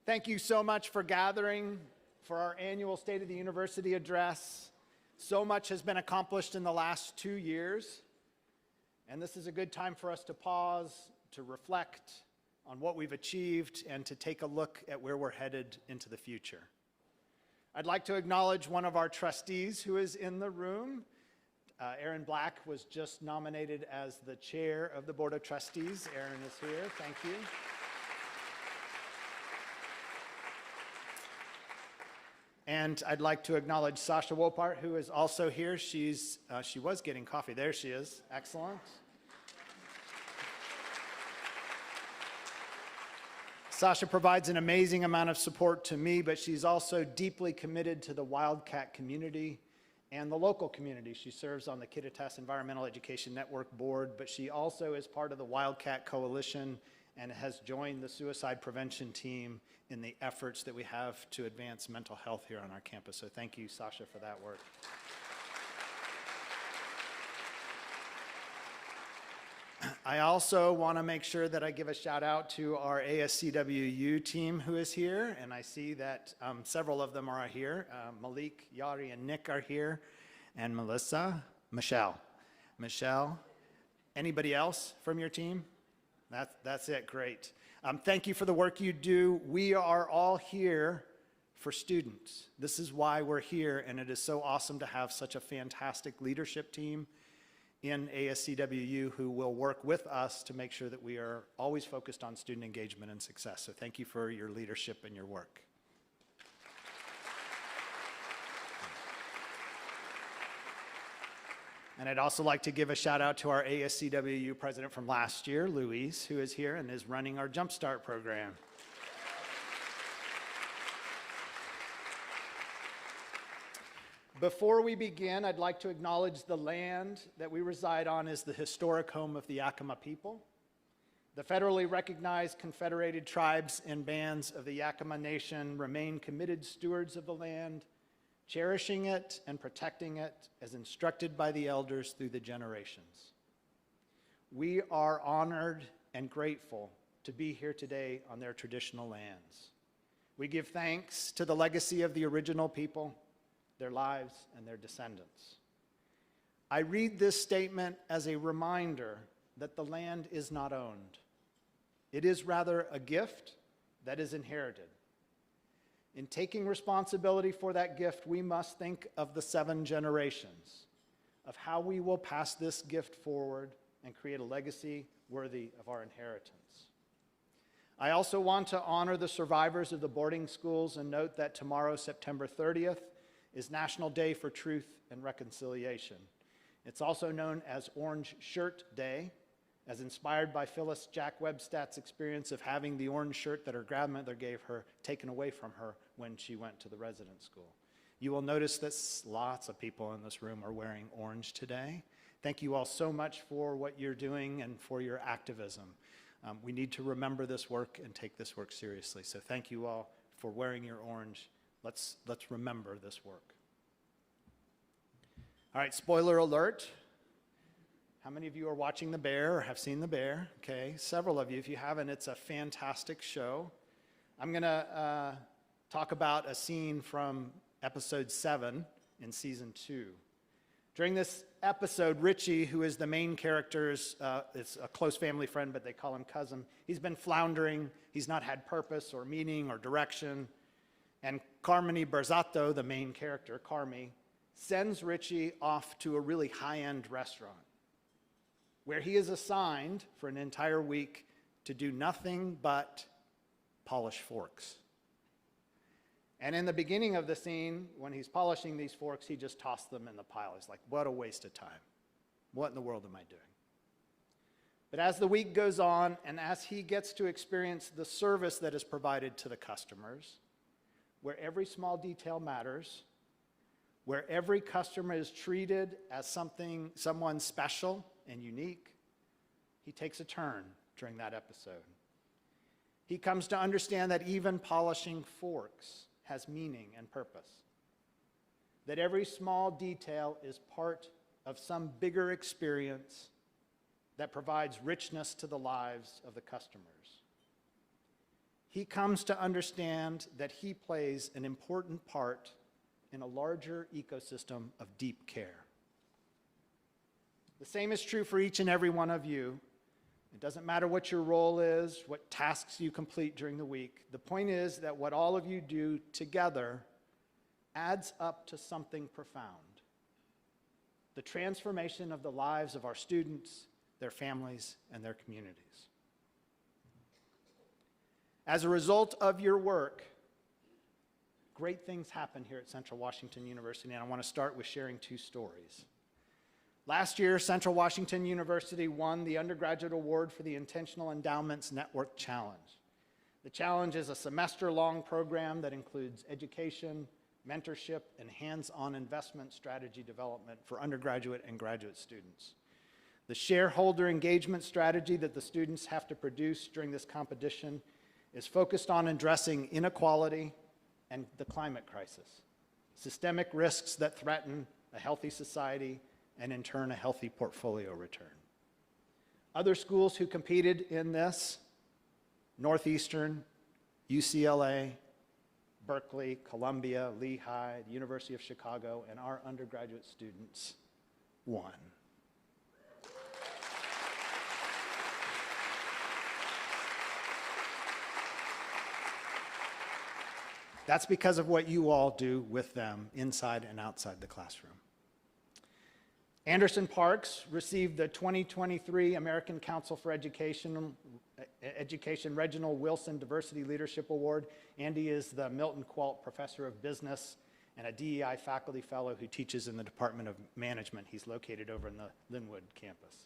Thank you so much for gathering for our annual State of the University address. So much has been accomplished in the last 2 years, and this is a good time for us to pause, to reflect on what we've achieved, and to take a look at where we're headed into the future. I'd like to acknowledge one of our trustees who is in the room. Aaron Black was just nominated as the chair of the Board of Trustees. Aaron is here. Thank you. And I'd like to acknowledge Sasha Wopart, who is also here. She was getting coffee. There she is. Excellent. Sasha provides an amazing amount of support to me, but she's also deeply committed to the Wildcat community and the local community. She serves on the Kittitas Environmental Education Network Board, but she also is part of the Wildcat Coalition and has joined the suicide prevention team in the efforts that we have to advance mental health here on our campus. So thank you, Sasha, for that work. I also want to make sure that I give a shout out to our ASCWU team who is here, and I see that several of them are here. Malik, Yari, and Nick are here, and Michelle. Anybody else from your team? That's it, great. Thank you for the work you do. We are all here for students. This is why we're here, and it is so awesome to have such a fantastic leadership team in ASCWU who will work with us to make sure that we are always focused on student engagement and success. So thank you for your leadership and your work. And I'd also like to give a shout out to our ASCWU president from last year, Louise, who is here and is running our Jumpstart program. Before we begin, I'd like to acknowledge the land that we reside on is the historic home of the Yakima people. The federally recognized Confederated Tribes and Bands of the Yakima Nation remain committed stewards of the land, cherishing it and protecting it as instructed by the elders through the generations. We are honored and grateful to be here today on their traditional lands. We give thanks to the legacy of the original people, their lives, and their descendants. I read this statement as a reminder that the land is not owned. It is rather a gift that is inherited. In taking responsibility for that gift, we must think of the 7 generations, of how we will pass this gift forward and create a legacy worthy of our inheritance. I also want to honor the survivors of the boarding schools and note that tomorrow, September 30th, is National Day for Truth and Reconciliation. It's also known as Orange Shirt Day, as inspired by Phyllis Jack Webstat's experience of having the orange shirt that her grandmother gave her taken away from her when she went to the resident school. You will notice that lots of people in this room are wearing orange today. Thank you all so much for what you're doing and for your activism. We need to remember this work and take this work seriously. So thank you all for wearing your orange. Let's remember this work. All right, spoiler alert. How many of you are watching The Bear or have seen The Bear? Okay, several of you. If you haven't, it's a fantastic show. I'm going to talk about a scene from episode 7 in season 2. During this episode, Richie, who is the main character's, is a close family friend, but they call him cousin. He's been floundering. He's not had purpose or meaning or direction. And Carmine Berzato, the main character, Carmi, sends Richie off to a really high-end restaurant where he is assigned for an entire week to do nothing but polish forks. And in the beginning of the scene, when he's polishing these forks, he just tossed them in the pile. He's like, what a waste of time. What in the world am I doing? But as the week goes on, and as he gets to experience the service that is provided to the customers, where every small detail matters, where every customer is treated as someone special and unique, he takes a turn during that episode. He comes to understand that even polishing forks has meaning and purpose, that every small detail is part of some bigger experience that provides richness to the lives of the customers. he comes to understand that he plays an important part in a larger ecosystem of deep care. The same is true for each and every one of you. It doesn't matter what your role is, what tasks you complete during the week. The point is that what all of you do together adds up to something profound: the transformation of the lives of our students, their families, and their communities. As a result of your work, great things happen here at Central Washington University, and I want to start with sharing two stories. Last year, Central Washington University won the undergraduate award for the Intentional Endowments Network Challenge. The challenge is a semester-long program that includes education, mentorship, and hands-on investment strategy development for undergraduate and graduate students. The shareholder engagement strategy that the students have to produce during this competition is focused on addressing inequality and the climate crisis, systemic risks that threaten a healthy society and in turn a healthy portfolio return. Other schools who competed in this: Northeastern, UCLA, Berkeley, Columbia, Lehigh, the University of Chicago, and our undergraduate students won. That's because of what you all do with them inside and outside the classroom. Anderson Parks received the 2023 American Council for Education Reginald Wilson Diversity Leadership Award. Andy is the Milton Qualt Professor of Business and a DEI faculty fellow who teaches in the Department of Management. He's located over in the Linwood campus.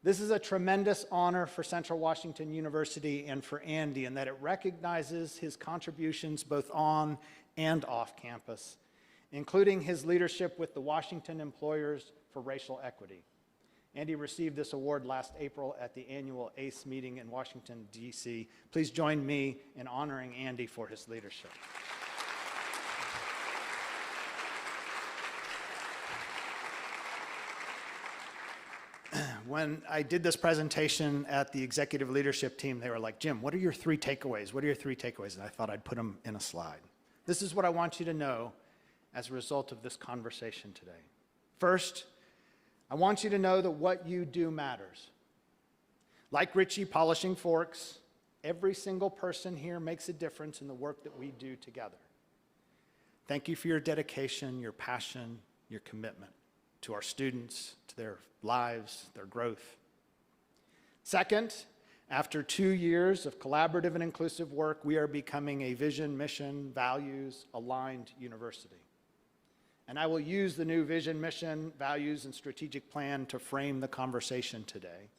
This is a tremendous honor for Central Washington University and for Andy in that it recognizes his contributions both on and off campus, including his leadership with the Washington Employers for Racial Equity. Andy received this award last April at the annual ACE meeting in Washington, D.C. Please join me in honoring Andy for his leadership. When I did this presentation at the executive leadership team, they were like, "Jim, what are your 3 takeaways? What are your 3 takeaways?" And I thought I'd put them in a slide. This is what I want you to know as a result of this conversation today. First, I want you to know that what you do matters. Like Richie polishing forks, every single person here makes a difference in the work that we do together. Thank you for your dedication, your passion, your commitment to our students, to their lives, their growth. Second, after 2 years of collaborative and inclusive work, we are becoming a vision, mission, values aligned university. And I will use the new vision, mission, values, and strategic plan to frame the conversation today.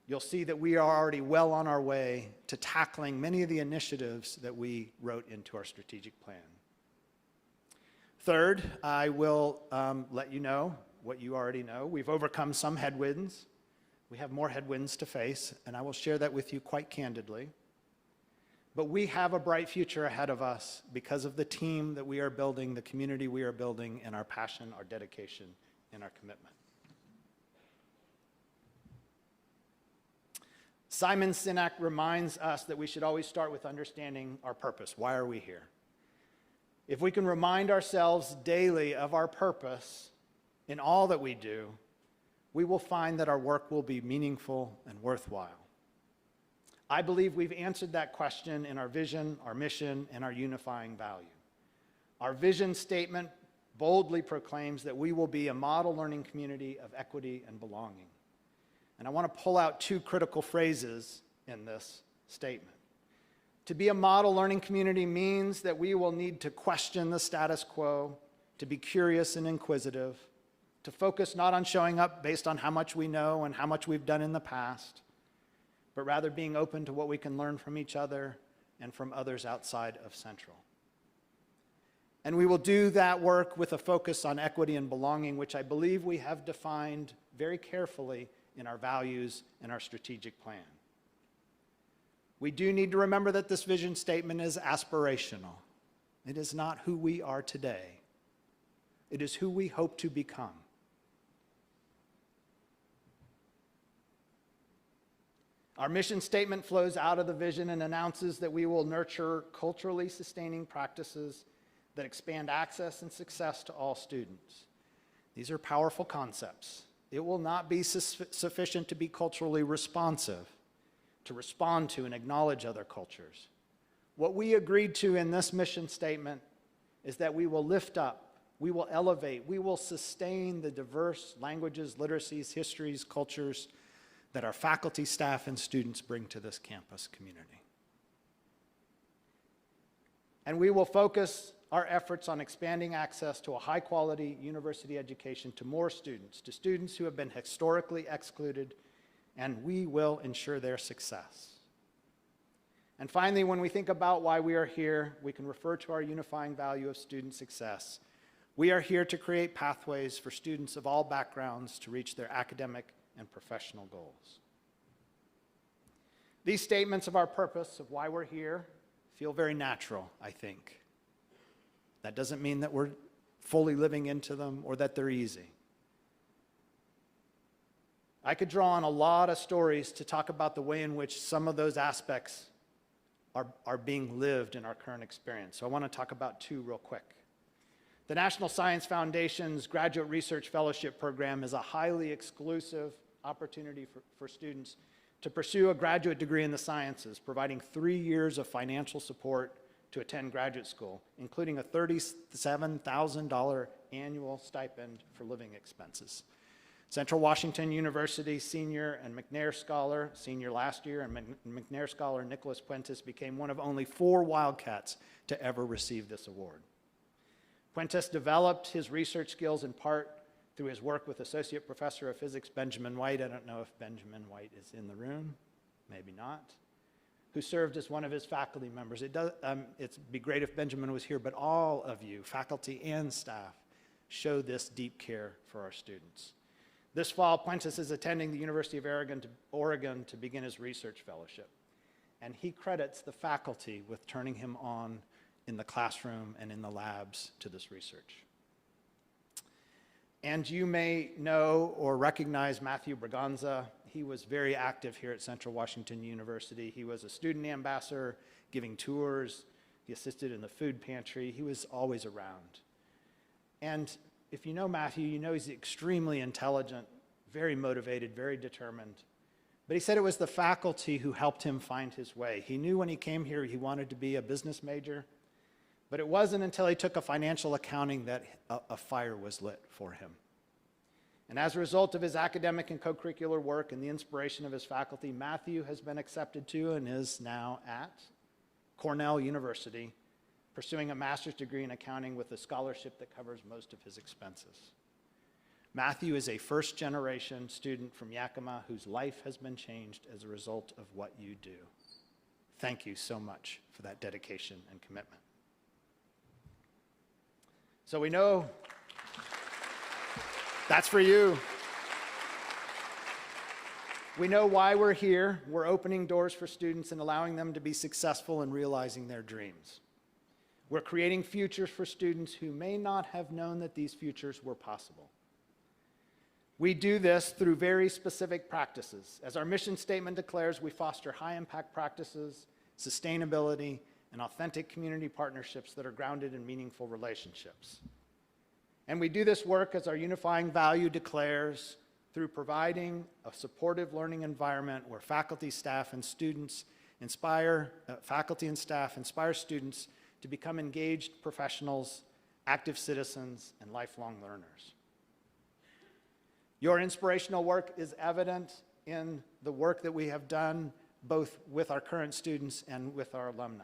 You'll see that we are already well on our way to tackling many of the initiatives that we wrote into our strategic plan. Third, I will let you know what you already know. We've overcome some headwinds. We have more headwinds to face, and I will share that with you quite candidly. But we have a bright future ahead of us because of the team that we are building, the community we are building, and our passion, our dedication, and our commitment. Simon Sinek reminds us that we should always start with understanding our purpose. Why are we here? If we can remind ourselves daily of our purpose in all that we do, we will find that our work will be meaningful and worthwhile. I believe we've answered that question in our vision, our mission, and our unifying value. Our vision statement boldly proclaims that we will be a model learning community of equity and belonging. And I want to pull out 2 critical phrases in this statement. To be a model learning community means that we will need to question the status quo, to be curious and inquisitive, to focus not on showing up based on how much we know and how much we've done in the past, but rather being open to what we can learn from each other and from others outside of Central. And we will do that work with a focus on equity and belonging, which I believe we have defined very carefully in our values and our strategic plan. We do need to remember that this vision statement is aspirational. It is not who we are today. It is who we hope to become. Our mission statement flows out of the vision and announces that we will nurture culturally sustaining practices that expand access and success to all students. These are powerful concepts. It will not be sufficient to be culturally responsive, to respond to and acknowledge other cultures. What we agreed to in this mission statement is that we will lift up, we will elevate, we will sustain the diverse languages, literacies, histories, cultures that our faculty, staff, and students bring to this campus community. And we will focus our efforts on expanding access to a high-quality university education to more students, to students who have been historically excluded, and we will ensure their success. And finally, when we think about why we are here, we can refer to our unifying value of student success. We are here to create pathways for students of all backgrounds to reach their academic and professional goals. These statements of our purpose, of why we're here, feel very natural, I think. That doesn't mean that we're fully living into them or that they're easy. I could draw on a lot of stories to talk about the way in which some of those aspects are being lived in our current experience. So I want to talk about two real quick. The National Science Foundation's Graduate Research Fellowship Program is a highly exclusive opportunity for students to pursue a graduate degree in the sciences, providing 3 years of financial support to attend graduate school, including a $37,000 annual stipend for living expenses. Central Washington University senior and McNair Scholar, senior last year, and McNair Scholar Nicholas Puentes became one of only 4 Wildcats to ever receive this award. Puentes developed his research skills in part through his work with Associate Professor of Physics Benjamin White. I don't know if Benjamin White is in the room, maybe not, who served as one of his faculty members. It'd be great if Benjamin was here, but all of you, faculty and staff, show this deep care for our students. This fall, Puentes is attending the University of Oregon to begin his research fellowship. And he credits the faculty with turning him on in the classroom and in the labs to this research. And you may know or recognize Matthew Braganza. He was very active here at Central Washington University. He was a student ambassador, giving tours. He assisted in the food pantry. He was always around. And if you know Matthew, you know he's extremely intelligent, very motivated, very determined. But he said it was the faculty who helped him find his way. He knew when he came here he wanted to be a business major, but it wasn't until he took a financial accounting that a fire was lit for him. And as a result of his academic and co-curricular work and the inspiration of his faculty, Matthew has been accepted to and is now at Cornell University, pursuing a master's degree in accounting with a scholarship that covers most of his expenses. Matthew is a first-generation student from Yakima whose life has been changed as a result of what you do. Thank you so much for that dedication and commitment. So we know that's for you. We know why we're here. We're opening doors for students and allowing them to be successful in realizing their dreams. We're creating futures for students who may not have known that these futures were possible. We do this through very specific practices. As our mission statement declares, we foster high-impact practices, sustainability, and authentic community partnerships that are grounded in meaningful relationships. And we do this work, as our unifying value declares, through providing a supportive learning environment where faculty, staff, and students inspire students to become engaged professionals, active citizens, and lifelong learners. Your inspirational work is evident in the work that we have done both with our current students and with our alumni.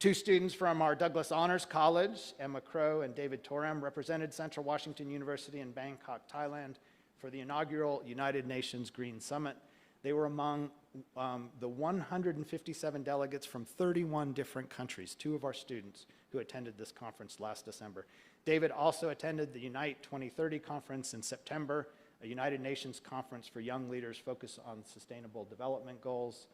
2 students from our Douglas Honors College, Emma Crow and David Torem, represented Central Washington University in Bangkok, Thailand, for the inaugural United Nations Green Summit. They were among the 157 delegates from 31 different countries, 2 of our students who attended this conference last December. David also attended the Unite 2030 conference in September, a United Nations conference for young leaders focused on sustainable development goals.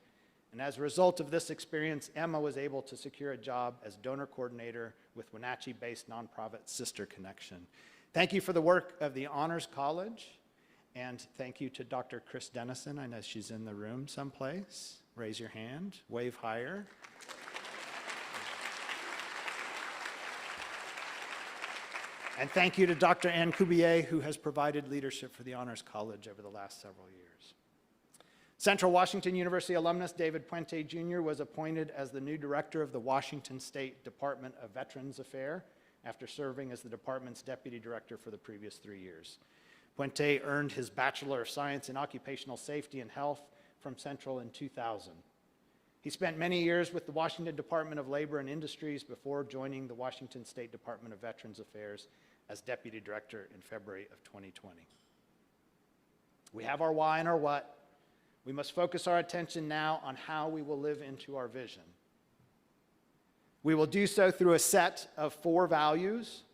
And as a result of this experience, Emma was able to secure a job as donor coordinator with Wenatchee-based nonprofit Sister Connection. Thank you for the work of the Honors College And thank you to Dr. Chris Dennison. I know she's in the room someplace. Raise your hand, wave higher. And thank you to Dr. Ann Cubier, who has provided leadership for the Honors College over the last several years. Central Washington University alumnus David Puente Jr. was appointed as the new director of the Washington State Department of Veterans Affairs after serving as the department's deputy director for the previous 3 years. Puente earned his Bachelor of Science in Occupational Safety and Health from Central in 2000. He spent many years with the Washington Department of Labor and Industries before joining the Washington State Department of Veterans Affairs as Deputy Director in February of 2020. We have our why and our what. We must focus our attention now on how we will live into our vision. We will do so through a set of 4 values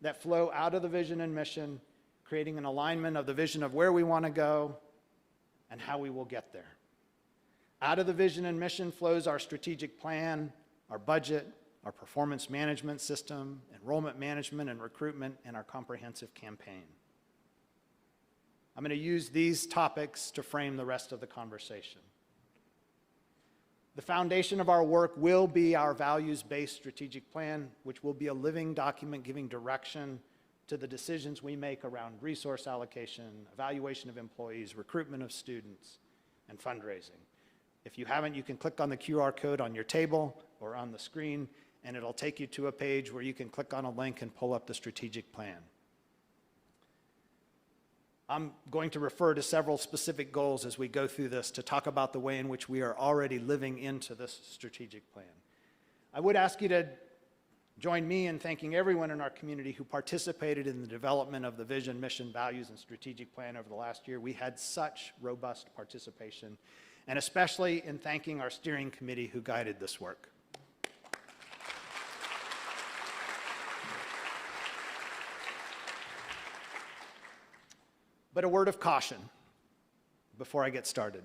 that flow out of the vision and mission, creating an alignment of the vision of where we want to go and how we will get there. Out of the vision and mission flows our strategic plan, our budget, our performance management system, enrollment management and recruitment, and our comprehensive campaign. I'm going to use these topics to frame the rest of the conversation. The foundation of our work will be our values-based strategic plan, which will be a living document giving direction to the decisions we make around resource allocation, evaluation of employees, recruitment of students, and fundraising. If you haven't, you can click on the QR code on your table or on the screen, and it'll take you to a page where you can click on a link and pull up the strategic plan. I'm going to refer to several specific goals as we go through this to talk about the way in which we are already living into this strategic plan. I would ask you to join me in thanking everyone in our community who participated in the development of the vision, mission, values, and strategic plan over the last year. We had such robust participation, and especially in thanking our steering committee who guided this work. But a word of caution before I get started.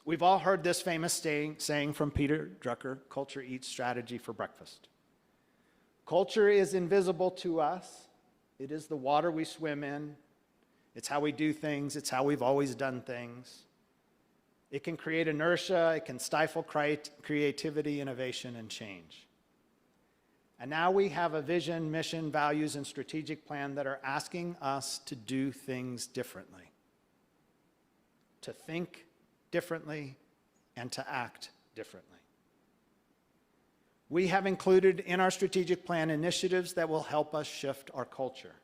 We've all heard this famous saying from Peter Drucker, culture eats strategy for breakfast. Culture is invisible to us. It is the water we swim in. It's how we do things. It's how we've always done things. It can create inertia. It can stifle creativity, innovation, and change. And now we have a vision, mission, values, and strategic plan that are asking us to do things differently, to think differently, and to act differently. We have included in our strategic plan initiatives that will help us shift our culture,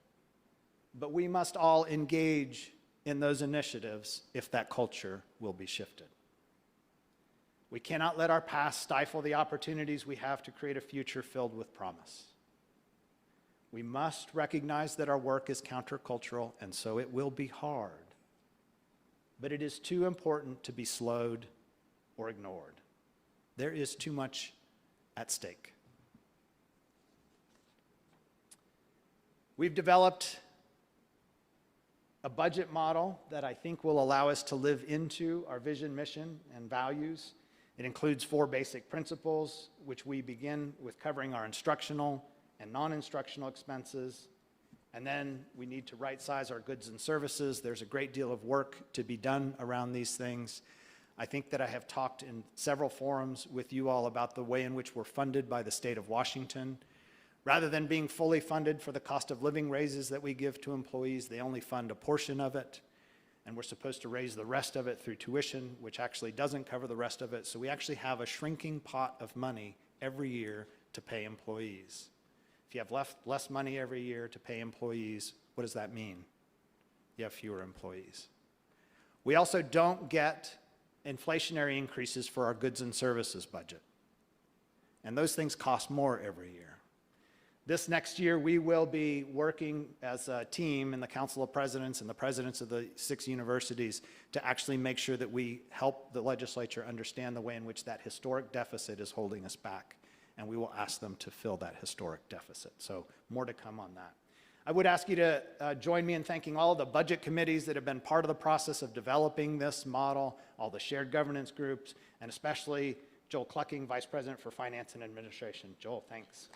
but we must all engage in those initiatives if that culture will be shifted. We cannot let our past stifle the opportunities we have to create a future filled with promise. We must recognize that our work is countercultural, and so it will be hard. But it is too important to be slowed or ignored. There is too much at stake. We've developed a budget model that I think will allow us to live into our vision, mission, and values. It includes 4 basic principles, which we begin with covering our instructional and non-instructional expenses. And then we need to right-size our goods and services. There's a great deal of work to be done around these things. I think that I have talked in several forums with you all about the way in which we're funded by the state of Washington. Rather than being fully funded for the cost of living raises that we give to employees, they only fund a portion of it. And we're supposed to raise the rest of it through tuition, which actually doesn't cover the rest of it. So we actually have a shrinking pot of money every year to pay employees. If you have less money every year to pay employees, what does that mean? You have fewer employees. We also don't get inflationary increases for our goods and services budget. And those things cost more every year. This next year, we will be working as a team in the Council of Presidents and the presidents of the 6 universities to actually make sure that we help the legislature understand the way in which that historic deficit is holding us back. And we will ask them to fill that historic deficit. So more to come on that. I would ask you to join me in thanking all the budget committees that have been part of the process of developing this model, all the shared governance groups, and especially Joel Clucking, Vice President for Finance and Administration. Joel, thanks.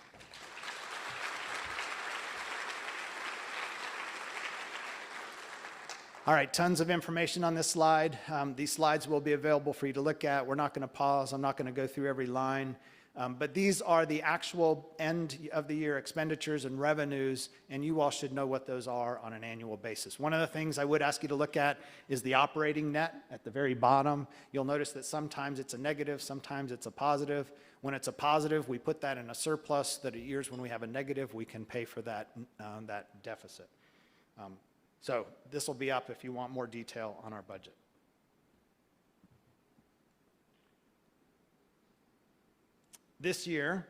All right, tons of information on this slide. These slides will be available for you to look at. We're not going to pause. I'm not going to go through every line. But these are the actual end of the year expenditures and revenues, and you all should know what those are on an annual basis. One of the things I would ask you to look at is the operating net at the very bottom. You'll notice that sometimes it's a negative, sometimes it's a positive. When it's a positive, we put that in a surplus, that at years when we have a negative, we can pay for that, that deficit. So this will be up if you want more detail on our budget. This year,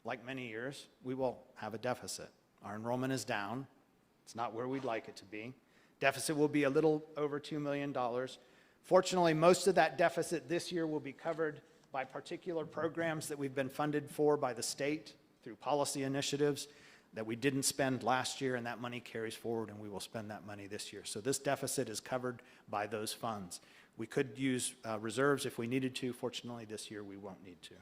like many years, we will have a deficit. Our enrollment is down. It's not where we'd like it to be. Deficit will be a little over $2 million. Fortunately, most of that deficit this year will be covered by particular programs that we've been funded for by the state through policy initiatives that we didn't spend last year, and that money carries forward, and we will spend that money this year. So this deficit is covered by those funds. We could use reserves if we needed to. Fortunately, this year we won't need to.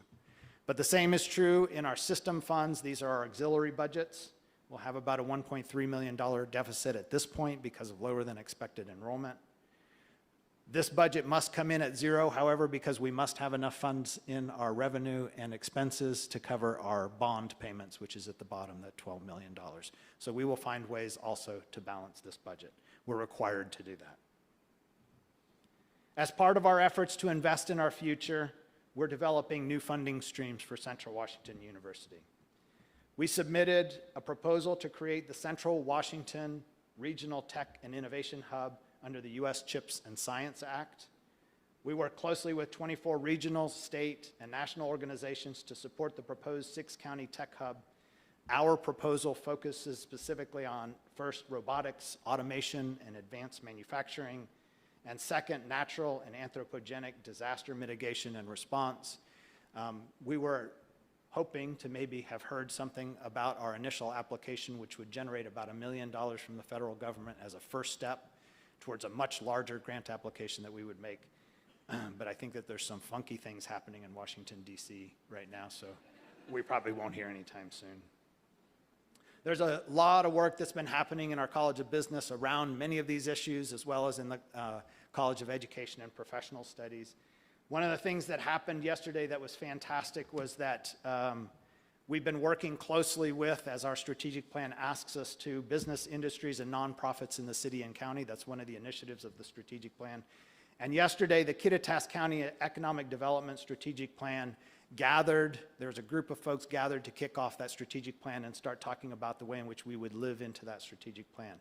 But the same is true in our system funds. These are our auxiliary budgets. We'll have about a $1.3 million deficit at this point because of lower than expected enrollment. This budget must come in at zero, however, because we must have enough funds in our revenue and expenses to cover our bond payments, which is at the bottom, that $12 million. So we will find ways also to balance this budget. We're required to do that. As part of our efforts to invest in our future, we're developing new funding streams for Central Washington University. We submitted a proposal to create the Central Washington Regional Tech and Innovation Hub under the U.S. CHIPS and Science Act. We work closely with 24 regional, state, and national organizations to support the proposed 6-county tech hub. Our proposal focuses specifically on, first, robotics, automation, and advanced manufacturing, and second, natural and anthropogenic disaster mitigation and response. We were hoping to maybe have heard something about our initial application, which would generate about $1 million from the federal government as a first step towards a much larger grant application that we would make. But I think that there's some funky things happening in Washington, D.C. right now, so we probably won't hear anytime soon. There's a lot of work that's been happening in our College of Business around many of these issues, as well as in the College of Education and Professional Studies. One of the things that happened yesterday that was fantastic was that we've been working closely with, as our strategic plan asks us to, business, industries, and nonprofits in the city and county. That's one of the initiatives of the strategic plan. And yesterday, the Kittitas County Economic Development Strategic Plan gathered. There was a group of folks gathered to kick off that strategic plan and start talking about the way in which we would live into that strategic plan.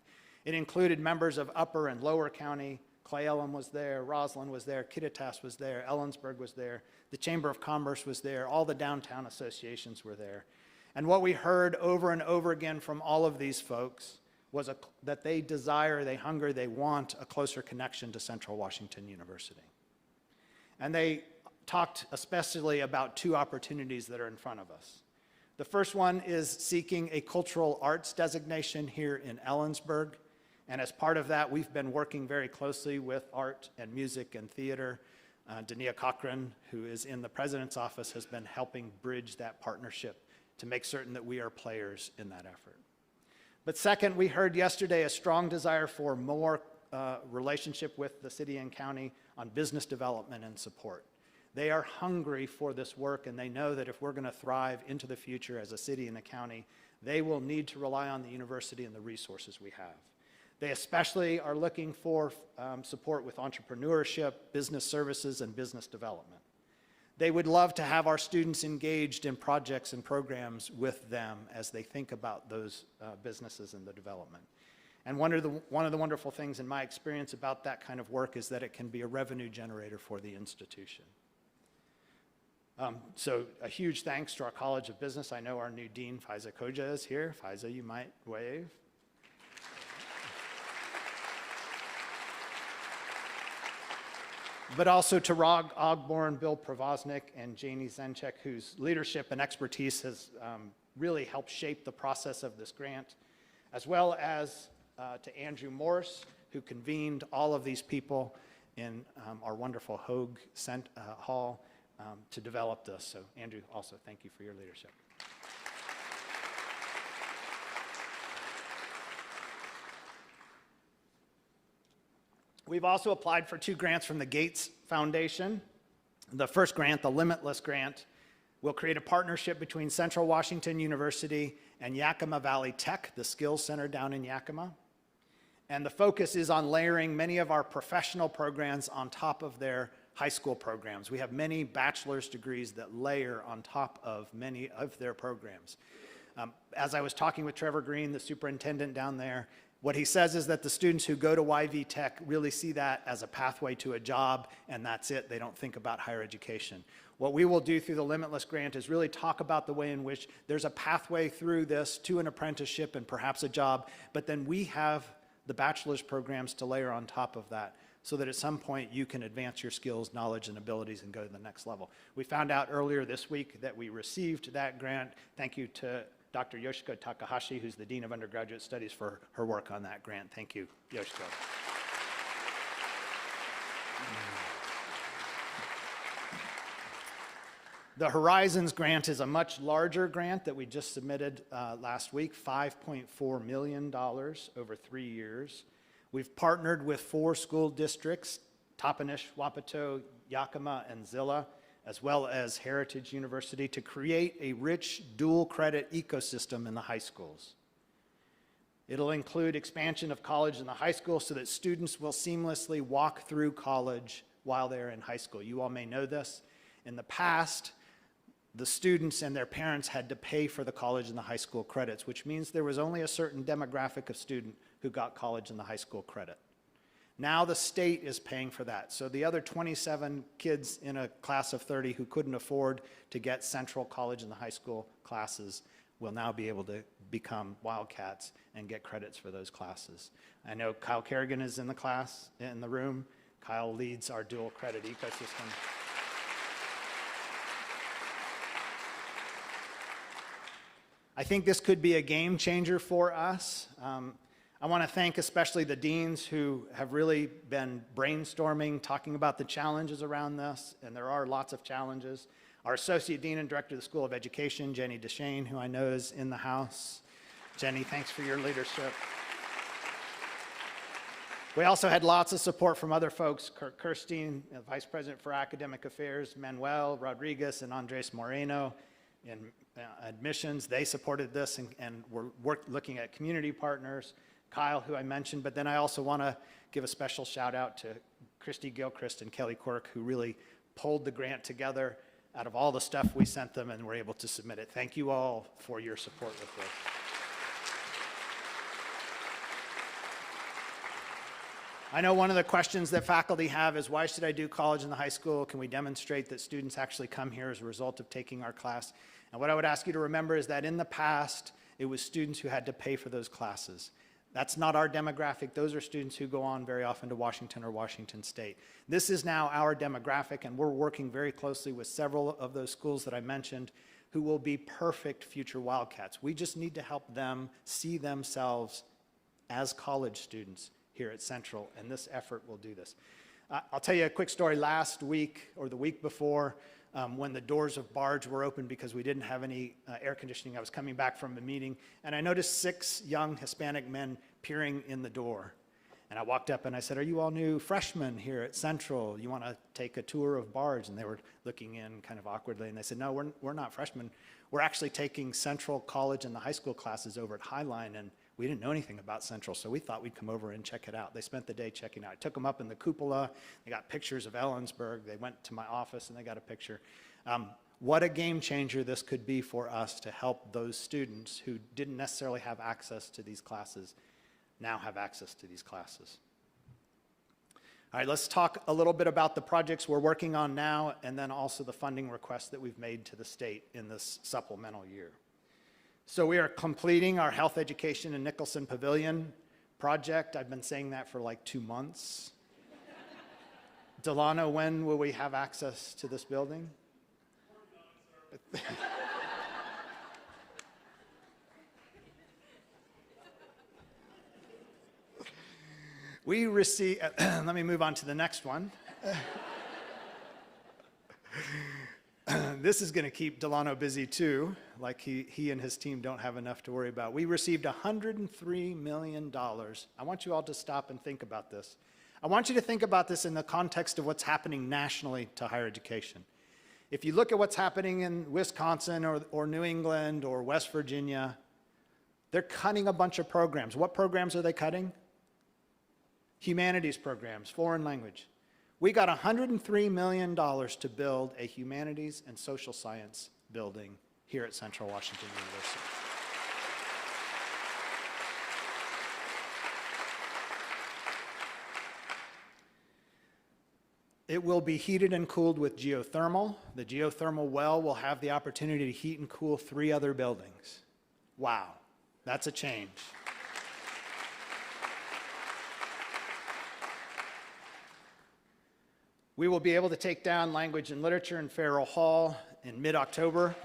It included members of Upper and Lower County. Clay Elum was there, Roslyn was there, Kittitas was there, Ellensburg was there, the Chamber of Commerce was there, all the downtown associations were there. And what we heard over and over again from all of these folks was that they desire, they hunger, they want a closer connection to Central Washington University. And they talked especially about two opportunities that are in front of us. The first one is seeking a cultural arts designation here in Ellensburg. And as part of that, we've been working very closely with art and music and theater. Dania Cochran, who is in the president's office, has been helping bridge that partnership to make certain that we are players in that effort. But second, we heard yesterday a strong desire for more relationship with the city and county on business development and support. They are hungry for this work, and they know that if we're going to thrive into the future as a city and a county, they will need to rely on the university and the resources we have. They especially are looking for support with entrepreneurship, business services, and business development. They would love to have our students engaged in projects and programs with them as they think about those businesses and the development. And one of the wonderful things in my experience about that kind of work is that it can be a revenue generator for the institution. So a huge thanks to our College of Business. I know our new dean, Faiza Koja, is here. Faiza, you might wave. But also to Rog Ogborn, Bill Provoznik, and Janie Zenchek, whose leadership and expertise has really helped shape the process of this grant, as well as to Andrew Morse, who convened all of these people in our wonderful Hogue Hall to develop this. So Andrew, also thank you for your leadership. We've also applied for 2 grants from the Gates Foundation. The first grant, the Limitless Grant, will create a partnership between Central Washington University and Yakima Valley Tech, the skills center down in Yakima. And the focus is on layering many of our professional programs on top of their high school programs. We have many bachelor's degrees that layer on top of many of their programs. As I was talking with Trevor Green, the superintendent down there, what he says is that the students who go to YV Tech really see that as a pathway to a job, and that's it. They don't think about higher education. What we will do through the Limitless Grant is really talk about the way in which there's a pathway through this to an apprenticeship and perhaps a job, but then we have the bachelor's programs to layer on top of that so that at some point you can advance your skills, knowledge, and abilities and go to the next level. We found out earlier this week that we received that grant. Thank you to Dr. Yoshiko Takahashi, who's the Dean of Undergraduate Studies, for her work on that grant. Thank you, Yoshiko. The Horizons grant is a much larger grant that we just submitted last week, $5.4 million over 3 years. We've partnered with 4 school districts, Toppenish, Wapato, Yakima, and Zillah, as well as Heritage University, to create a rich dual credit ecosystem in the high schools. It'll include expansion of college in the high school so that students will seamlessly walk through college while they're in high school. You all may know this. In the past, the students and their parents had to pay for the college and the high school credits, which means there was only a certain demographic of student who got college and the high school credit. Now the state is paying for that. So the other 27 kids in a class of 30 who couldn't afford to get Central College and the high school classes will now be able to become Wildcats and get credits for those classes. I know Kyle Kerrigan is in the room. Kyle leads our dual credit ecosystem. I think this could be a game changer for us. I want to thank especially the deans who have really been brainstorming, talking about the challenges around this, and there are lots of challenges. Our Associate Dean and Director of the School of Education, Jenny Deshane, who I know is in the house. Jenny, thanks for your leadership. We also had lots of support from other folks, Kirk Kirstein, Vice President for Academic Affairs, Manuel Rodriguez, and Andres Moreno in admissions. They supported this and were looking at community partners. Kyle, who I mentioned, but then I also want to give a special shout out to Christy Gilchrist and Kelly Quirk, who really pulled the grant together out of all the stuff we sent them and were able to submit it. Thank you all for your support with this. I know one of the questions that faculty have is, why should I do college in the high school? Can we demonstrate that students actually come here as a result of taking our class? And what I would ask you to remember is that in the past, it was students who had to pay for those classes. That's not our demographic. Those are students who go on very often to Washington or Washington State. This is now our demographic, and we're working very closely with several of those schools that I mentioned who will be perfect future Wildcats. We just need to help them see themselves as college students here at Central, and this effort will do this. I'll tell you a quick story. Last week or the week before, when the doors of Barge were open because we didn't have any air conditioning, I was coming back from a meeting, and I noticed 6 young Hispanic men peering in the door. And I walked up and I said, "Are you all new freshmen here at Central? You want to take a tour of Barge?" And they were looking in kind of awkwardly, and they said, "No, we're not freshmen. We're actually taking Central College and the high school classes over at Highline, and we didn't know anything about Central, so we thought we'd come over and check it out." They spent the day checking it out. I took them up in the cupola. They got pictures of Ellensburg. They went to my office and they got a picture. What a game changer this could be for us to help those students who didn't necessarily have access to these classes now have access to these classes. All right, let's talk a little bit about the projects we're working on now, and then also the funding requests that we've made to the state in this supplemental year. So we are completing our Health Education in Nicholson Pavilion project. I've been saying that for like 2 months. Delano, when will we have access to this building? We receive, let me move on to the next one. This is going to keep Delano busy too, like he and his team don't have enough to worry about. We received $103 million. I want you all to stop and think about this. I want you to think about this in the context of what's happening nationally to higher education. If you look at what's happening in Wisconsin or New England or West Virginia, they're cutting a bunch of programs. What programs are they cutting? Humanities programs, foreign language. We got $103 million to build a humanities and social science building here at Central Washington University. It will be heated and cooled with geothermal. The geothermal well will have the opportunity to heat and cool 3 other buildings. Wow, that's a change. We will be able to take down language and literature in Farrell Hall in mid-October.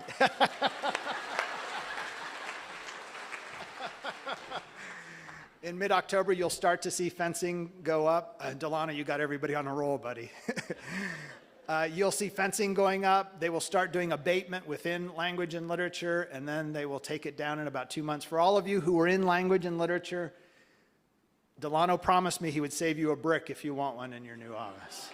In mid-October, you'll start to see fencing go up. Delano, you got everybody on a roll, buddy. You'll see fencing going up. They will start doing abatement within language and literature, and then they will take it down in about 2 months. For all of you who are in language and literature, Delano promised me he would save you a brick if you want one in your new office.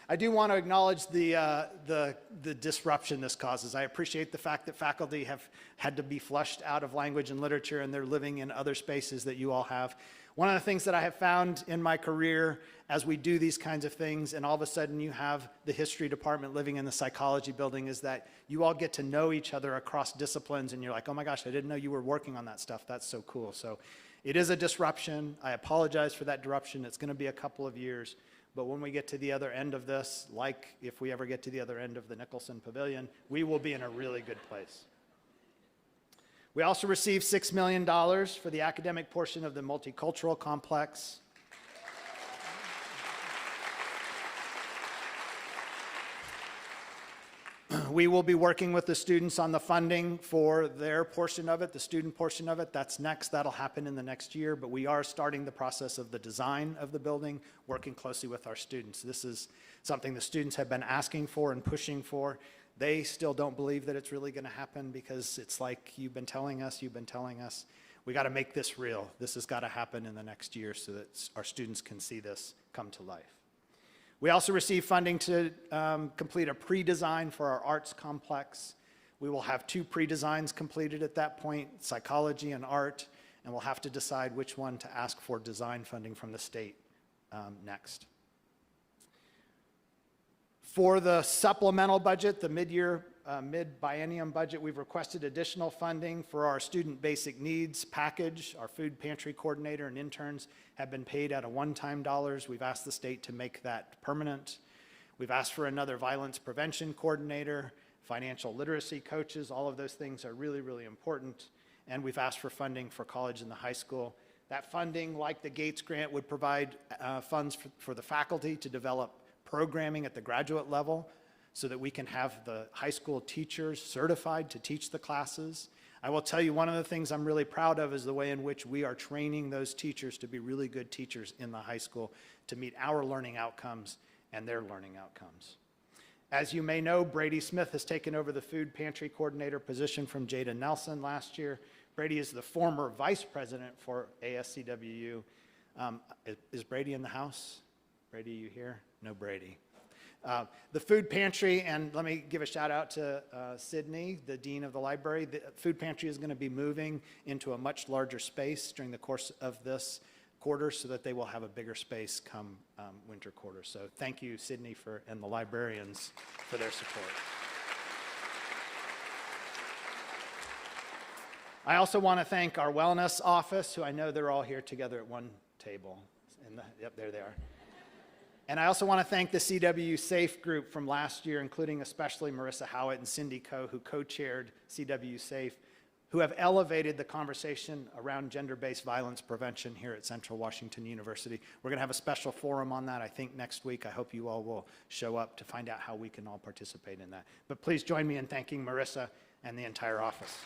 I do want to acknowledge the disruption this causes. I appreciate the fact that faculty have had to be flushed out of language and literature, and they're living in other spaces that you all have. One of the things that I have found in my career as we do these kinds of things, and all of a sudden you have the history department living in the psychology building, is that you all get to know each other across disciplines, and you're like, oh my gosh, I didn't know you were working on that stuff. That's so cool. So it is a disruption. I apologize for that disruption. It's going to be a couple of years. But when we get to the other end of this, like if we ever get to the other end of the Nicholson Pavilion, we will be in a really good place. We also received $6 million for the academic portion of the multicultural complex. We will be working with the students on the funding for their portion of it, the student portion of it. That's next. That'll happen in the next year, but we are starting the process of the design of the building, working closely with our students. This is something the students have been asking for and pushing for. They still don't believe that it's really going to happen because it's like, you've been telling us. We got to make this real. This has got to happen in the next year so that our students can see this come to life. We also received funding to complete a pre-design for our arts complex. We will have 2 pre-designs completed at that point, psychology and art, and we'll have to decide which one to ask for design funding from the state next. For the supplemental budget, the mid-biennium budget, we've requested additional funding for our student basic needs package. Our food pantry coordinator and interns have been paid out of one-time dollars. We've asked the state to make that permanent. We've asked for another violence prevention coordinator, financial literacy coaches. All of those things are really, really important. And we've asked for funding for college and the high school. That funding, like the Gates grant, would provide funds for the faculty to develop programming at the graduate level so that we can have the high school teachers certified to teach the classes. I will tell you, one of the things I'm really proud of is the way in which we are training those teachers to be really good teachers in the high school to meet our learning outcomes and their learning outcomes. As you may know, Brady Smith has taken over the food pantry coordinator position from Jada Nelson last year. Brady is the former vice president for ASCWU. Is Brady in the house? Brady, you here? No Brady. The food pantry, and let me give a shout out to Sydney, the dean of the library. The food pantry is going to be moving into a much larger space during the course of this quarter so that they will have a bigger space come winter quarter. So thank you, Sydney, and the librarians for their support. I also want to thank our wellness office, who I know they're all here together at one table. Yep, there they are. And I also want to thank the CWU Safe group from last year, including especially Marissa Howitt and Cindy Coe, who co-chaired CWU Safe, who have elevated the conversation around gender-based violence prevention here at Central Washington University. We're going to have a special forum on that, I think, next week. I hope you all will show up to find out how we can all participate in that. But please join me in thanking Marissa and the entire office.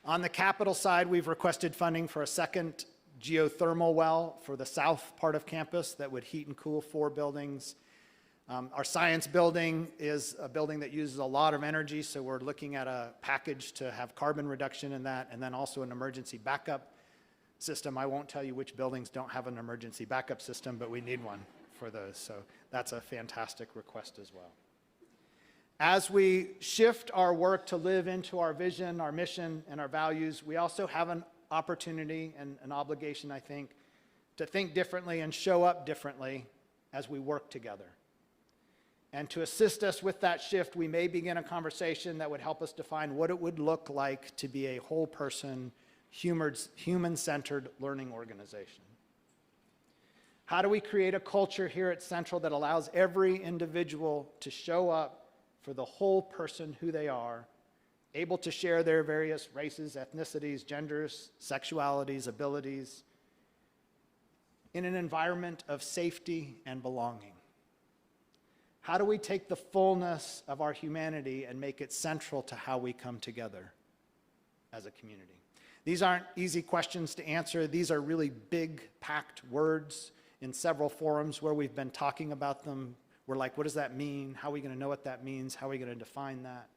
On the capital side, we've requested funding for a second geothermal well for the south part of campus that would heat and cool 4 buildings. Our science building is a building that uses a lot of energy, so we're looking at a package to have carbon reduction in that, and then also an emergency backup system. I won't tell you which buildings don't have an emergency backup system, but we need one for those, so that's a fantastic request as well. As we shift our work to live into our vision, our mission, and our values, we also have an opportunity and an obligation, I think, to think differently and show up differently as we work together. And to assist us with that shift, we may begin a conversation that would help us define what it would look like to be a whole person, human-centered learning organization. How do we create a culture here at Central that allows every individual to show up for the whole person who they are, able to share their various races, ethnicities, genders, sexualities, abilities, in an environment of safety and belonging? How do we take the fullness of our humanity and make it central to how we come together as a community? These aren't easy questions to answer. These are really big, packed words in several forums where we've been talking about them. We're like, what does that mean? How are we going to know what that means? How are we going to define that?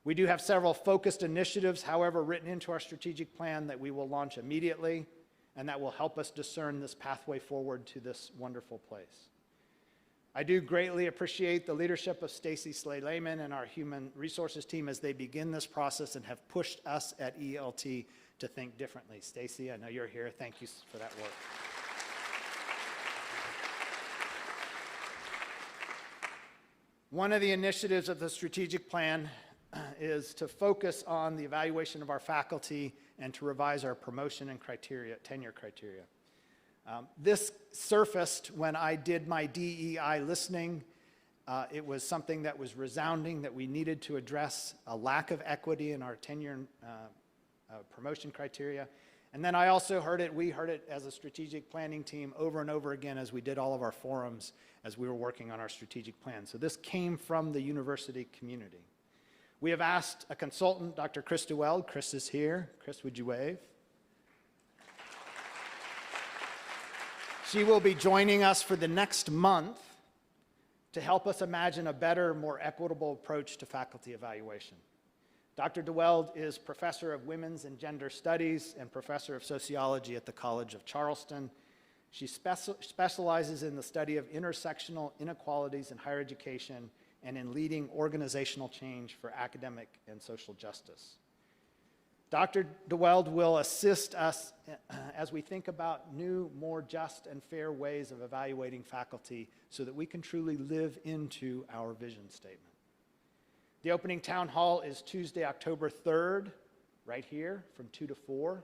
We do have several focused initiatives, however, written into our strategic plan that we will launch immediately, and that will help us discern this pathway forward to this wonderful place. I do greatly appreciate the leadership of Stacy Slay-Lehman and our human resources team as they begin this process and have pushed us at ELT to think differently. Stacy, I know you're here. Thank you for that work. One of the initiatives of the strategic plan is to focus on the evaluation of our faculty and to revise our promotion and tenure criteria. This surfaced when I did my DEI listening. It was something that was resounding, that we needed to address a lack of equity in our tenure and promotion criteria. And then I also we heard it as a strategic planning team over and over again as we did all of our forums as we were working on our strategic plan. So this came from the university community. We have asked a consultant, Dr. Chris DeWeld. Chris is here. Chris, would you wave? She will be joining us for the next month to help us imagine a better, more equitable approach to faculty evaluation. Dr. DeWeld is Professor of Women's and Gender Studies and Professor of Sociology at the College of Charleston. She specializes in the study of intersectional inequalities in higher education and in leading organizational change for academic and social justice. Dr. DeWeld will assist us as we think about new, more just and fair ways of evaluating faculty so that we can truly live into our vision statement. The opening town hall is Tuesday, October 3rd, right here from 2 to 4.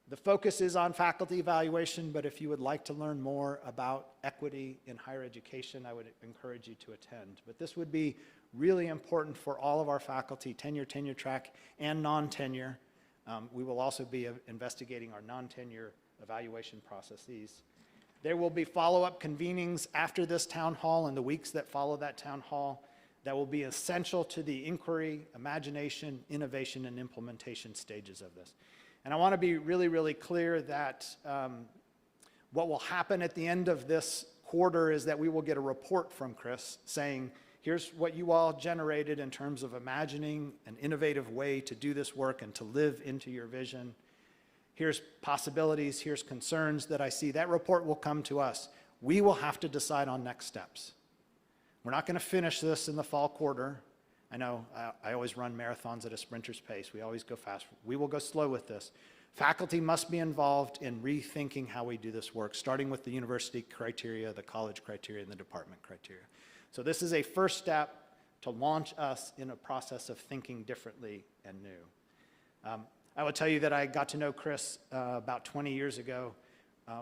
The focus is on faculty evaluation, but if you would like to learn more about equity in higher education, I would encourage you to attend. But this would be really important for all of our faculty, tenure track, and non-tenure. We will also be investigating our non-tenure evaluation processes. There will be follow-up convenings after this town hall and the weeks that follow that town hall that will be essential to the inquiry, imagination, innovation, and implementation stages of this. And I want to be really, really clear that what will happen at the end of this quarter is that we will get a report from Chris saying, here's what you all generated in terms of imagining an innovative way to do this work and to live into your vision. Here's possibilities, here's concerns that I see. That report will come to us. We will have to decide on next steps. We're not going to finish this in the fall quarter. I know I always run marathons at a sprinter's pace. We always go fast. We will go slow with this. Faculty must be involved in rethinking how we do this work, starting with the university criteria, the college criteria, and the department criteria. So this is a first step to launch us in a process of thinking differently and new. I will tell you that I got to know Chris about 20 years ago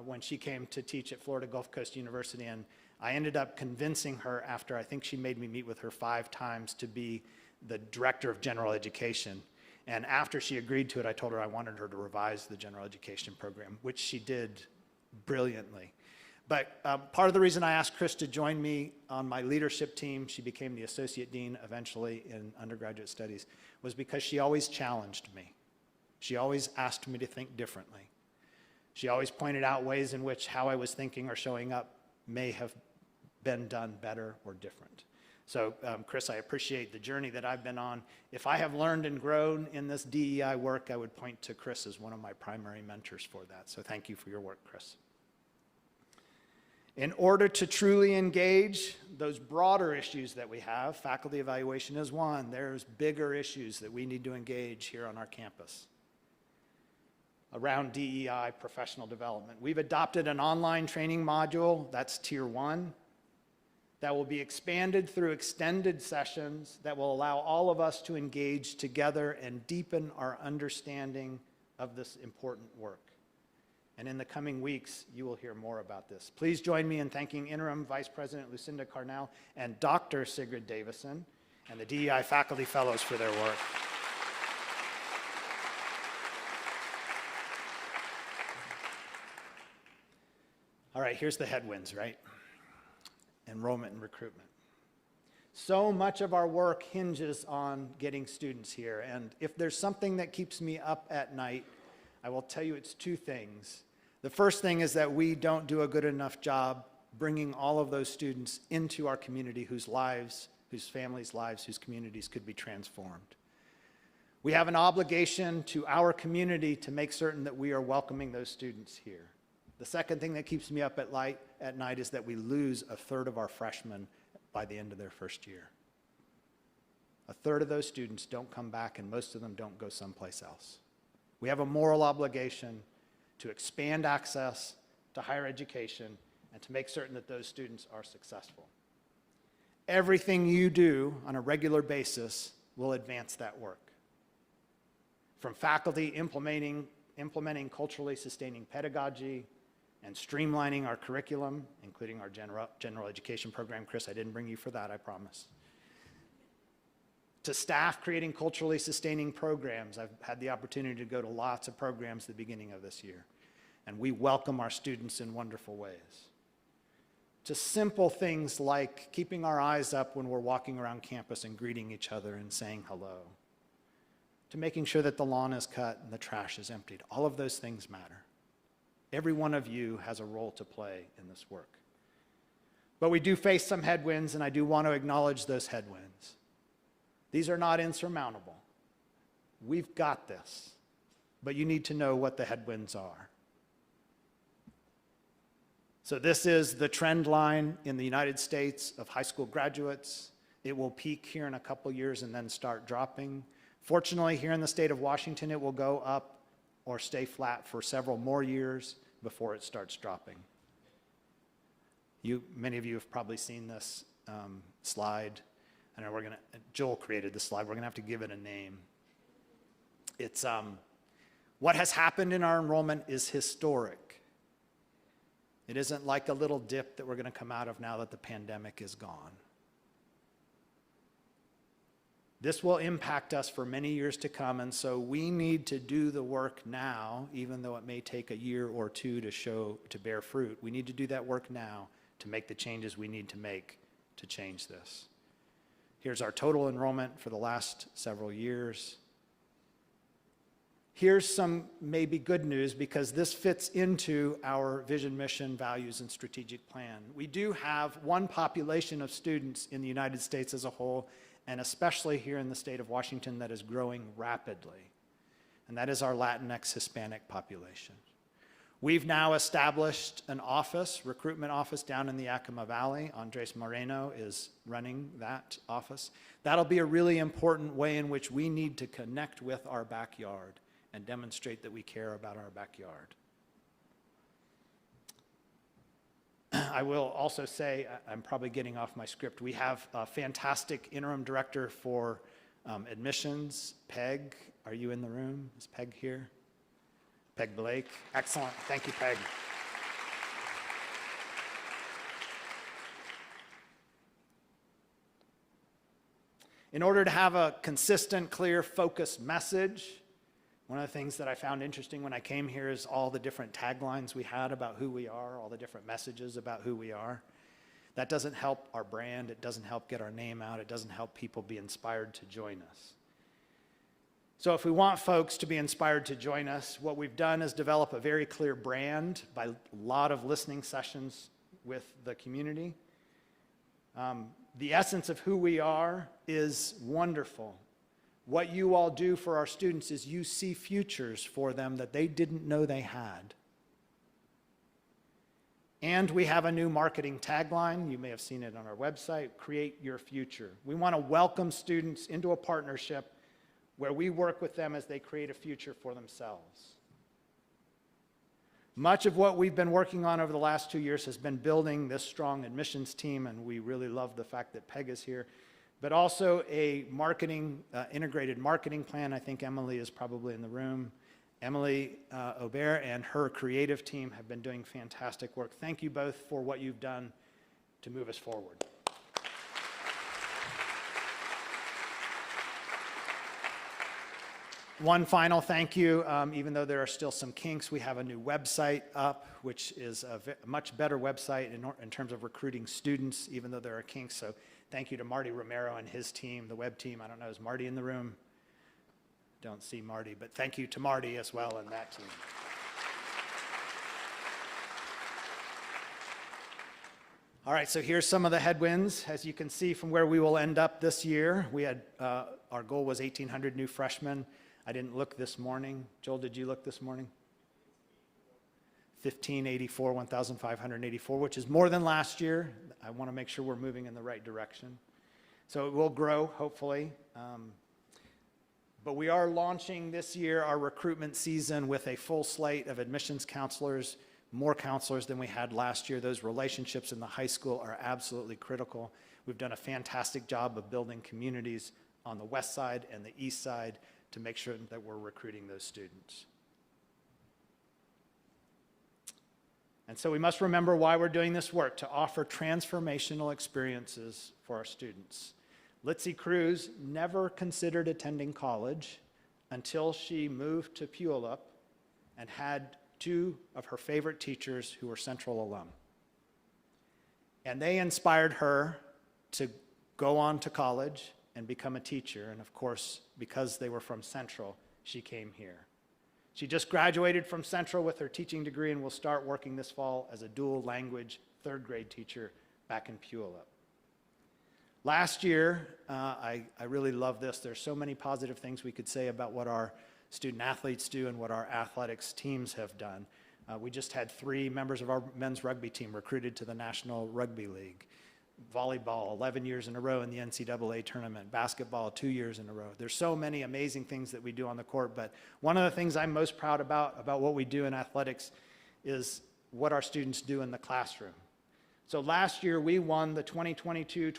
when she came to teach at Florida Gulf Coast University, and I ended up convincing her after I think she made me meet with her 5 times to be the director of general education. And after she agreed to it, I told her I wanted her to revise the general education program, which she did brilliantly. But part of the reason I asked Chris to join me on my leadership team, she became the associate dean eventually in undergraduate studies, was because she always challenged me. She always asked me to think differently. She always pointed out ways in which how I was thinking or showing up may have been done better or different. So, Chris, I appreciate the journey that I've been on. If I have learned and grown in this DEI work, I would point to Chris as one of my primary mentors for that. So thank you for your work, Chris. In order to truly engage those broader issues that we have, faculty evaluation is one. There's bigger issues that we need to engage here on our campus around DEI professional development. We've adopted an online training module, that's Tier 1, that will be expanded through extended sessions that will allow all of us to engage together and deepen our understanding of this important work. And in the coming weeks, you will hear more about this. Please join me in thanking Interim Vice President Lucinda Carnell and Dr. Sigrid Davison and the DEI Faculty Fellows for their work. All right, here's the headwinds, right? Enrollment and recruitment. So much of our work hinges on getting students here, and if there's something that keeps me up at night, I will tell you it's two things. The first thing is that we don't do a good enough job bringing all of those students into our community whose lives, whose families' lives, whose communities could be transformed. We have an obligation to our community to make certain that we are welcoming those students here. The second thing that keeps me up at night is that we lose a third of our freshmen by the end of their first year. A third of those students don't come back, and most of them don't go someplace else. We have a moral obligation to expand access to higher education and to make certain that those students are successful. Everything you do on a regular basis will advance that work. From faculty implementing culturally sustaining pedagogy and streamlining our curriculum, including our general education program. Chris, I didn't bring you for that, I promise. To staff creating culturally sustaining programs. I've had the opportunity to go to lots of programs at the beginning of this year, and we welcome our students in wonderful ways. To simple things like keeping our eyes up when we're walking around campus and greeting each other and saying hello. To making sure that the lawn is cut and the trash is emptied. All of those things matter. Every one of you has a role to play in this work. But we do face some headwinds, and I do want to acknowledge those headwinds. These are not insurmountable. We've got this, but you need to know what the headwinds are. So this is the trend line in the United States of high school graduates. It will peak here in a couple years and then start dropping. Fortunately, here in the state of Washington, it will go up or stay flat for several more years before it starts dropping. Many of you have probably seen this slide. I know Joel created this slide. We're gonna have to give it a name. It's, what has happened in our enrollment is historic. It isn't like a little dip that we're gonna come out of now that the pandemic is gone. This will impact us for many years to come, and so we need to do the work now, even though it may take a year or two to bear fruit. We need to do that work now to make the changes we need to make to change this. Here's our total enrollment for the last several years. Here's some maybe good news, because this fits into our vision, mission, values, and strategic plan. We do have one population of students in the United States as a whole, and especially here in the state of Washington, that is growing rapidly, and that is our Latinx Hispanic population. We've now established an office, recruitment office down in the Yakima Valley. Andres Moreno is running that office. That'll be a really important way in which we need to connect with our backyard and demonstrate that we care about our backyard. I will also say, I'm probably getting off my script, we have a fantastic interim director for admissions, Peg. Are you in the room? Is Peg here? Peg Blake. Excellent. Thank you, Peg. In order to have a consistent, clear, focused message, one of the things that I found interesting when I came here is all the different taglines we had about who we are, all the different messages about who we are. That doesn't help our brand. It doesn't help get our name out. It doesn't help people be inspired to join us. So if we want folks to be inspired to join us, what we've done is develop a very clear brand by a lot of listening sessions with the community. The essence of who we are is wonderful. What you all do for our students is you see futures for them that they didn't know they had. And we have a new marketing tagline. You may have seen it on our website, Create Your Future. We want to welcome students into a partnership where we work with them as they create a future for themselves. Much of what we've been working on over the last 2 years has been building this strong admissions team, and we really love the fact that Peg is here, but also a integrated marketing plan. I think Emily is probably in the room. Emily Aubert and her creative team have been doing fantastic work. Thank you both for what you've done to move us forward. One final thank you. Even though there are still some kinks, we have a new website up, which is a much better website in terms of recruiting students, even though there are kinks. So thank you to Marty Romero and his team, the web team. I don't know, is Marty in the room? Don't see Marty, but thank you to Marty as well and that team. All right, so here's some of the headwinds. As you can see from where we will end up this year, we had our goal was 1,800 new freshmen. I didn't look this morning. Joel, did you look this morning? 1,584, 1,584, which is more than last year. I want to make sure we're moving in the right direction. So it will grow, hopefully. But we are launching this year our recruitment season with a full slate of admissions counselors, more counselors than we had last year. Those relationships in the high school are absolutely critical. We've done a fantastic job of building communities on the west side and the east side to make sure that we're recruiting those students. And so we must remember why we're doing this work, to offer transformational experiences for our students. Litzy Cruz never considered attending college until she moved to Puyallup and had two of her favorite teachers who were Central alum. And they inspired her to go on to college and become a teacher. And of course, because they were from Central, she came here. She just graduated from Central with her teaching degree and will start working this fall as a dual language third grade teacher back in Puyallup. Last year, I really love this. There's so many positive things we could say about what our student athletes do and what our athletics teams have done. We just had 3 members of our men's rugby team recruited to the National Rugby League. Volleyball, 11 years in a row in the NCAA tournament. Basketball, 2 years in a row. There's so many amazing things that we do on the court, but one of the things I'm most proud about what we do in athletics is what our students do in the classroom. So last year, we won the 2022-23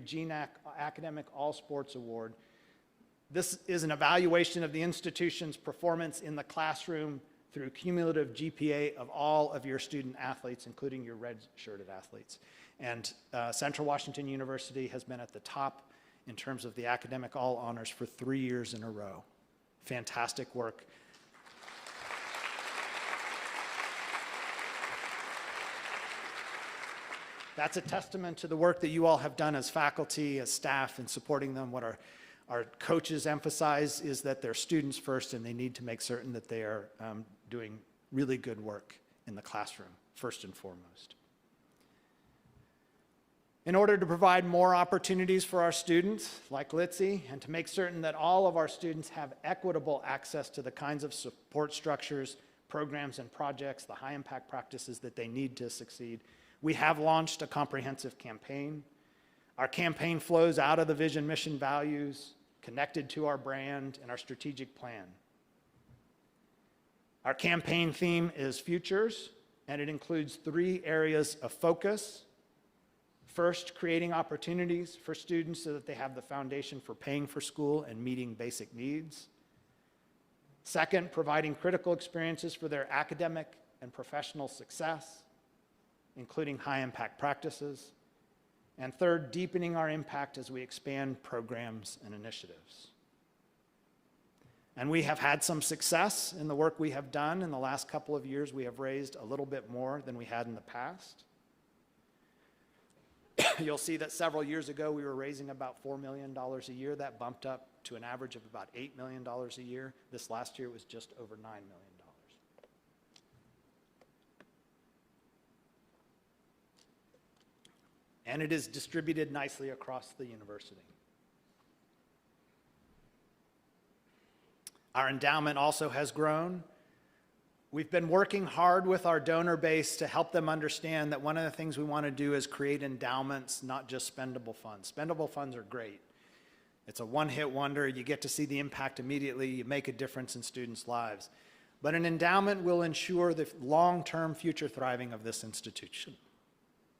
GNAC Academic All Sports Award. This is an evaluation of the institution's performance in the classroom through cumulative GPA of all of your student athletes, including your red-shirted athletes. And Central Washington University has been at the top in terms of the academic all honors for 3 years in a row. Fantastic work. That's a testament to the work that you all have done as faculty, as staff, in supporting them. What our coaches emphasize is that they're students first, and they need to make certain that they are doing really good work in the classroom, first and foremost. In order to provide more opportunities for our students, like Litzy, and to make certain that all of our students have equitable access to the kinds of support structures, programs, and projects, the high-impact practices that they need to succeed, we have launched a comprehensive campaign. Our campaign flows out of the vision, mission, values, connected to our brand and our strategic plan. Our campaign theme is futures, and it includes 3 areas of focus. First, creating opportunities for students so that they have the foundation for paying for school and meeting basic needs. Second, providing critical experiences for their academic and professional success, including high-impact practices. And third, deepening our impact as we expand programs and initiatives. And we have had some success in the work we have done. In the last couple of years, we have raised a little bit more than we had in the past. You'll see that several years ago, we were raising about $4 million a year. That bumped up to an average of about $8 million a year. This last year was just over $9 million. and it is distributed nicely across the university. Our endowment also has grown. We've been working hard with our donor base to help them understand that one of the things we want to do is create endowments, not just spendable funds. Spendable funds are great. It's a one-hit wonder. You get to see the impact immediately. You make a difference in students' lives. But an endowment will ensure the long-term future thriving of this institution.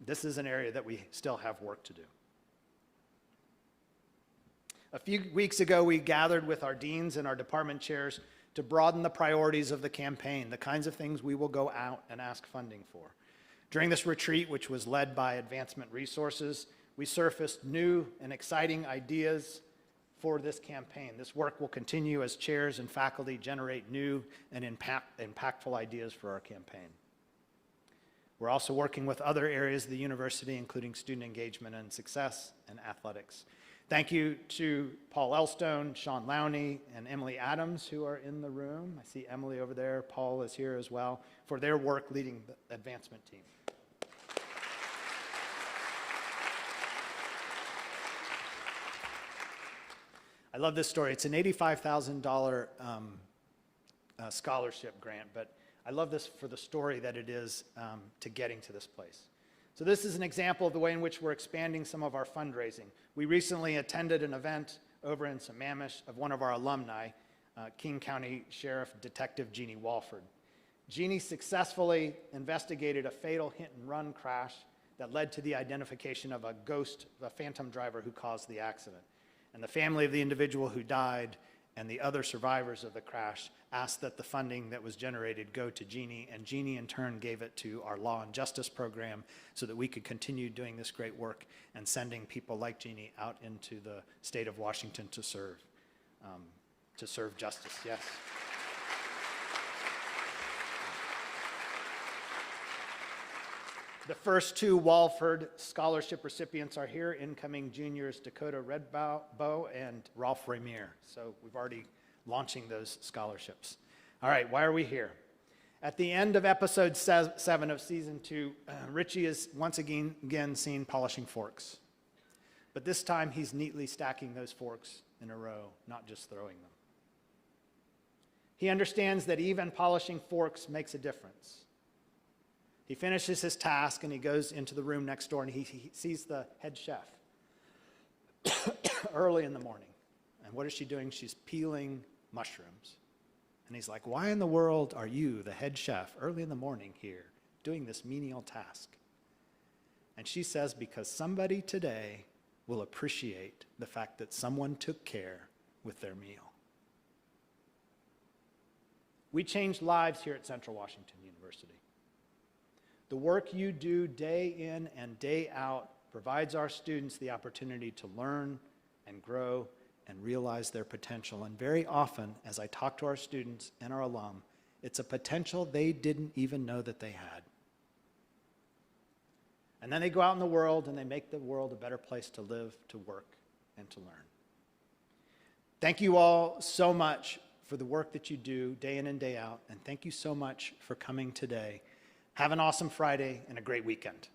This is an area that we still have work to do. A few weeks ago, we gathered with our deans and our department chairs to broaden the priorities of the campaign, the kinds of things we will go out and ask funding for. During this retreat, which was led by Advancement Resources, we surfaced new and exciting ideas for this campaign. This work will continue as chairs and faculty generate new and impactful ideas for our campaign. We're also working with other areas of the university, including student engagement and success and athletics. Thank you to Paul Elstone, Sean Lowney, and Emily Adams, who are in the room. I see Emily over there. Paul is here as well, for their work leading the advancement team. I love this story. It's an $85,000 scholarship grant, but I love this for the story that it is to getting to this place. So this is an example of the way in which we're expanding some of our fundraising. We recently attended an event over in Sammamish of one of our alumni, King County Sheriff Detective Jeannie Walford. Jeannie successfully investigated a fatal hit-and-run crash that led to the identification of a phantom driver who caused the accident. And the family of the individual who died and the other survivors of the crash asked that the funding that was generated go to Jeannie, and Jeannie in turn gave it to our Law and Justice program so that we could continue doing this great work and sending people like Jeannie out into the state of Washington to serve justice. Yes. The first two Walford Scholarship recipients are here, incoming juniors Dakota Redbow and Rolf Ramier. So we've already launching those scholarships. All right, why are we here? At the end of episode 7 of season 2, Richie is once again seen polishing forks. But this time he's neatly stacking those forks in a row, not just throwing them. He understands that even polishing forks makes a difference. He finishes his task and he goes into the room next door and he sees the head chef early in the morning. And what is she doing? She's peeling mushrooms. And he's like, why in the world are you, the head chef, early in the morning here doing this menial task? And she says, because somebody today will appreciate the fact that someone took care with their meal. We change lives here at Central Washington University. The work you do day in and day out provides our students the opportunity to learn and grow and realize their potential. And very often, as I talk to our students and our alum, it's a potential they didn't even know that they had. And then they go out in the world and they make the world a better place to live, to work, and to learn. Thank you all so much for the work that you do day in and day out, and thank you so much for coming today. Have an awesome Friday and a great weekend.